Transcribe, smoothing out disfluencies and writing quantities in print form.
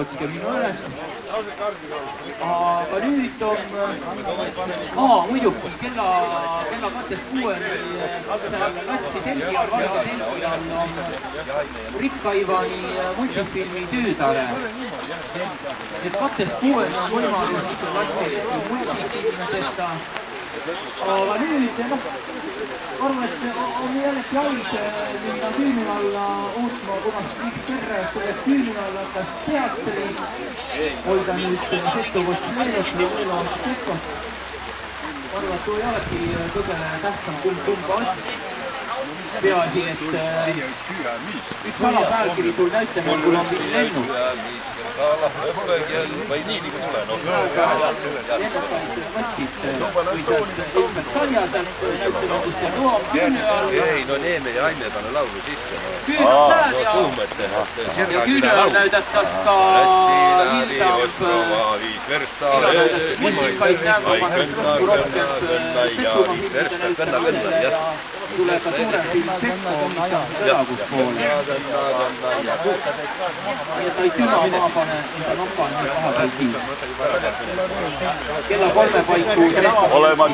otske minu üles. Aga nüüd on muidugi kella 2:06 seal Latsi telgi all, Valga telgi all on Rikka Ivani multifilmi Tüütare. Et 2:06 on võimalus Latsi multifilmi tehta. Aga nüüd, arvan, et on jällegi haid minna küüni alla ootma, kunas Riik Terres tuleb küüni alla, kas teatseli hoida nüüd Setovotsi meeles või Võela Sekot. Arvan, et ei olegi kõige tähtsam kumba ots. Peaasi, et üks salapäälkiri tul näitemängul on Vill Lennu. Või nii nagu tule, või sealt ilmselt Salja sealt näitemängust ja Noam küüni all. Ei, no Neeme ja Aime pane laulu sisse. Küün on seal ja küüni all näidatas ka Hildamp multikaid näevamas lõppu rohkem Setumaa filmide näitamisele ja tuleb ka suurem film Pekko, mis on siis õlaguspoole. Ja ta ei tüma maa pane, enda noppa on nii vahepeal kiin. Kella 3 paiku olema